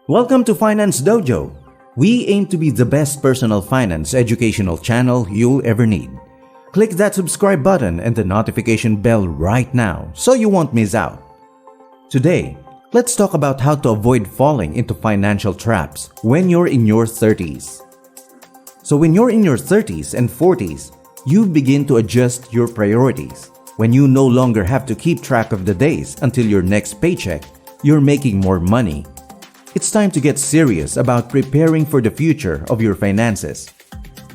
Welcome to Finance Dojo. We aim to be the best personal finance educational channel you'll ever need. Click that subscribe button and the notification bell right now so you won't miss out. Today, let's talk about how to avoid falling into financial traps when you're in your 30s. So when you're in your 30s and 40s, you begin to adjust your priorities. When you no longer have to keep track of the days until your next paycheck, you're making more money. It's time to get serious about preparing for the future of your finances.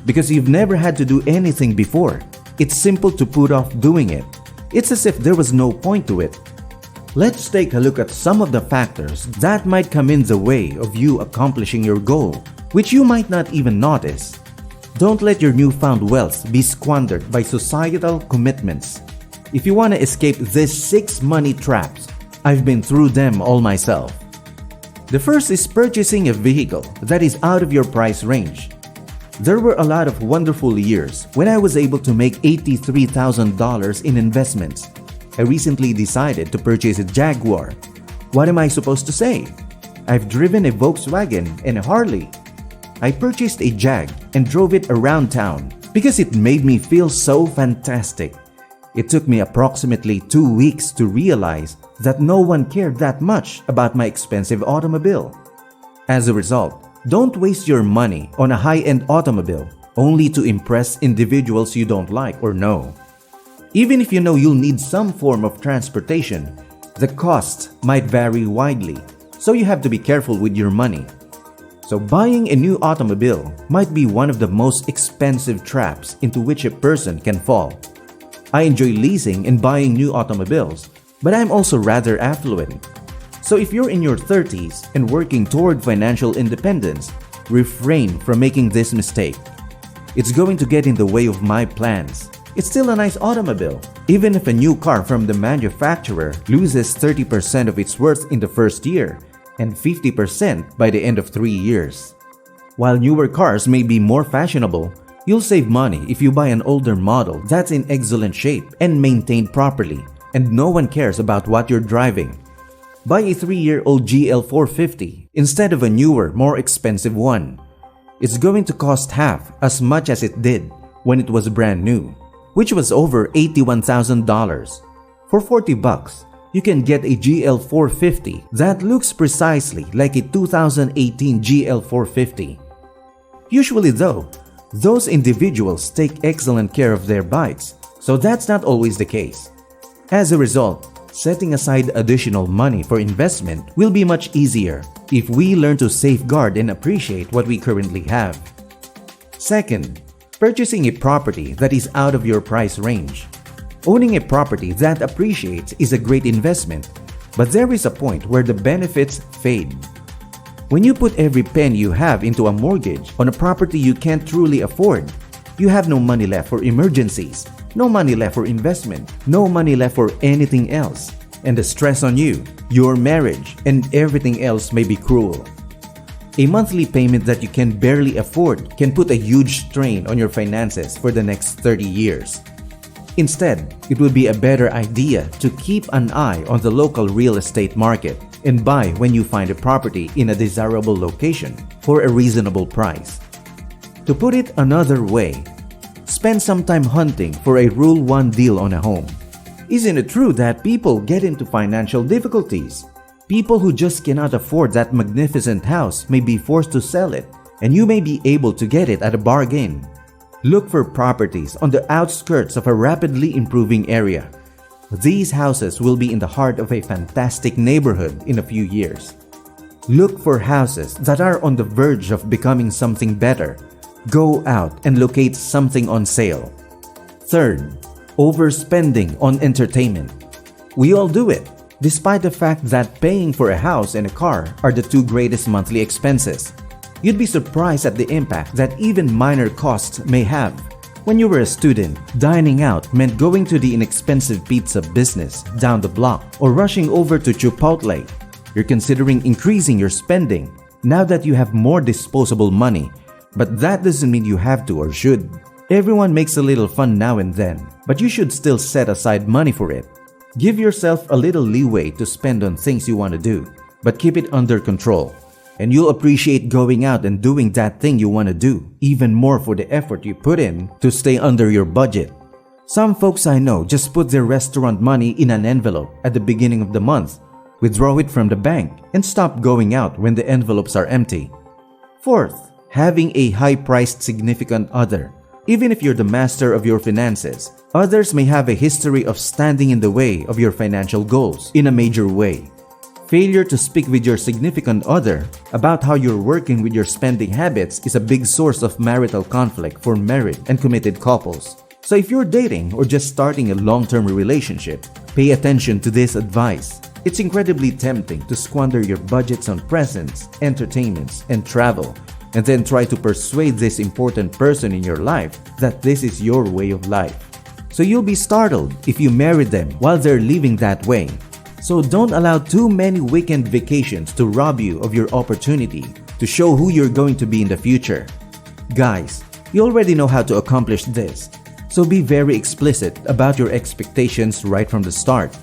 Because you've never had to do anything before, it's simple to put off doing it. It's as if there was no point to it. Let's take a look at some of the factors that might come in the way of you accomplishing your goal, which you might not even notice. Don't let your newfound wealth be squandered by societal commitments. If you want to escape these 6 money traps, I've been through them all myself. The first is purchasing a vehicle that is out of your price range. There were a lot of wonderful years when I was able to make $83,000 in investments. I recently decided to purchase a Jaguar. What am I supposed to say? I've driven a Volkswagen and a Harley. I purchased a Jag and drove it around town because it made me feel so fantastic. It took me approximately 2 weeks to realize that no one cared that much about my expensive automobile. As a result, don't waste your money on a high-end automobile only to impress individuals you don't like or know. Even if you know you'll need some form of transportation, the cost might vary widely, so you have to be careful with your money. So buying a new automobile might be one of the most expensive traps into which a person can fall. I enjoy leasing and buying new automobiles, but I'm also rather affluent. So if you're in your 30s and working toward financial independence, refrain from making this mistake. It's going to get in the way of my plans. It's still a nice automobile, even if a new car from the manufacturer loses 30% of its worth in the first year and 50% by the end of 3 years. While newer cars may be more fashionable, you'll save money if you buy an older model that's in excellent shape and maintained properly, and no one cares about what you're driving. Buy a 3-year-old GL450 instead of a newer, more expensive one. It's going to cost half as much as it did when it was brand new, which was over $81,000. For $40, you can get a GL450 that looks precisely like a 2018 GL450. Usually though, those individuals take excellent care of their bikes, so that's not always the case. As a result, setting aside additional money for investment will be much easier if we learn to safeguard and appreciate what we currently have. Second, purchasing a property that is out of your price range. Owning a property that appreciates is a great investment, but there is a point where the benefits fade. When you put every penny you have into a mortgage on a property you can't truly afford, you have no money left for emergencies, no money left for investment, no money left for anything else. And the stress on you, your marriage, and everything else may be cruel. A monthly payment that you can barely afford can put a huge strain on your finances for the next 30 years. Instead, it would be a better idea to keep an eye on the local real estate market and buy when you find a property in a desirable location for a reasonable price. To put it another way, spend some time hunting for a Rule 1 deal on a home. Isn't it true that people get into financial difficulties? People who just cannot afford that magnificent house may be forced to sell it, and you may be able to get it at a bargain. Look for properties on the outskirts of a rapidly improving area. These houses will be in the heart of a fantastic neighborhood in a few years. Look for houses that are on the verge of becoming something better. Go out and locate something on sale. Third, overspending on entertainment. We all do it, despite the fact that paying for a house and a car are the 2 greatest monthly expenses. You'd be surprised at the impact that even minor costs may have. When you were a student, dining out meant going to the inexpensive pizza business down the block or rushing over to Chipotle. You're considering increasing your spending now that you have more disposable money, but that doesn't mean you have to or should. Everyone makes a little fun now and then, but you should still set aside money for it. Give yourself a little leeway to spend on things you want to do, but keep it under control. And you'll appreciate going out and doing that thing you want to do, even more for the effort you put in to stay under your budget. Some folks I know just put their restaurant money in an envelope at the beginning of the month, withdraw it from the bank, and stop going out when the envelopes are empty. Fourth, having a high-priced significant other. Even if you're the master of your finances, others may have a history of standing in the way of your financial goals in a major way. Failure to speak with your significant other about how you're working with your spending habits is a big source of marital conflict for married and committed couples. So if you're dating or just starting a long-term relationship, pay attention to this advice. It's incredibly tempting to squander your budgets on presents, entertainments, and travel, and then try to persuade this important person in your life that this is your way of life. So you'll be startled if you marry them while they're living that way. So don't allow too many weekend vacations to rob you of your opportunity to show who you're going to be in the future. Guys, you already know how to accomplish this, so be very explicit about your expectations right from the start.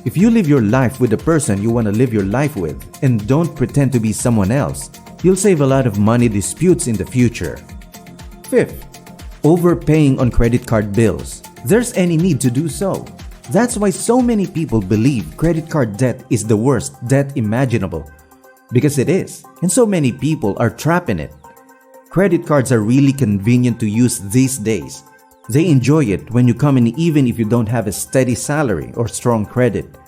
If you live your life with the person you want to live your life with and don't pretend to be someone else, you'll save a lot of money disputes in the future. Fifth, overpaying on credit card bills. There's any need to do so. That's why so many people believe credit card debt is the worst debt imaginable. Because it is, and so many people are trapped in it. Credit cards are really convenient to use these days. They enjoy it when you come in even if you don't have a steady salary or strong credit.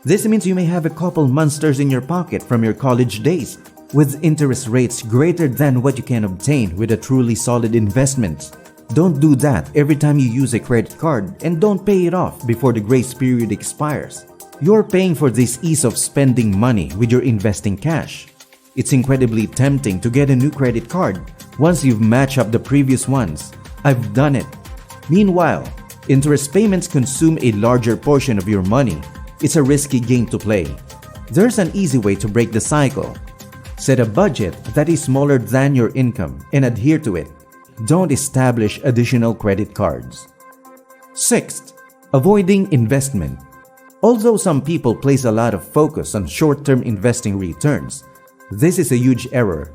This means you may have a couple monsters in your pocket from your college days with interest rates greater than what you can obtain with a truly solid investment. Don't do that every time you use a credit card, and don't pay it off before the grace period expires. You're paying for this ease of spending money with your investing cash. It's incredibly tempting to get a new credit card once you've matched up the previous ones. I've done it. Meanwhile, interest payments consume a larger portion of your money. It's a risky game to play. There's an easy way to break the cycle. Set a budget that is smaller than your income and adhere to it. Don't establish additional credit cards. Sixth, avoiding investment. Although some people place a lot of focus on short-term investing returns, this is a huge error.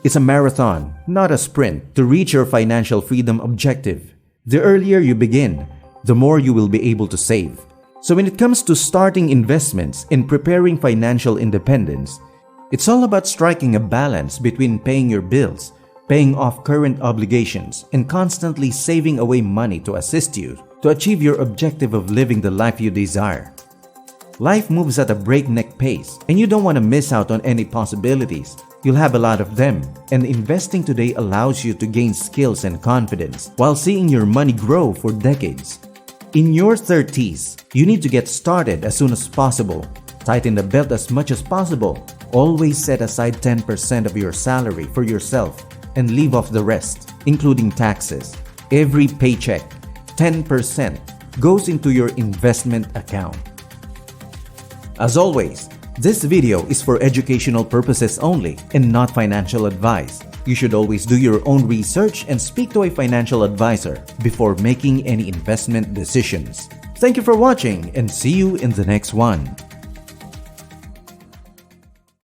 It's a marathon, not a sprint, to reach your financial freedom objective. The earlier you begin, the more you will be able to save. So when it comes to starting investments and preparing financial independence, it's all about striking a balance between paying your bills, paying off current obligations, and constantly saving away money to assist you to achieve your objective of living the life you desire. Life moves at a breakneck pace, and you don't want to miss out on any possibilities. You'll have a lot of them, and investing today allows you to gain skills and confidence while seeing your money grow for decades. In your 30s, you need to get started as soon as possible. Tighten the belt as much as possible. Always set aside 10% of your salary for yourself and leave off the rest, including taxes. Every paycheck, 10% goes into your investment account. As always, this video is for educational purposes only and not financial advice. You should always do your own research and speak to a financial advisor before making any investment decisions. Thank you for watching and see you in the next one.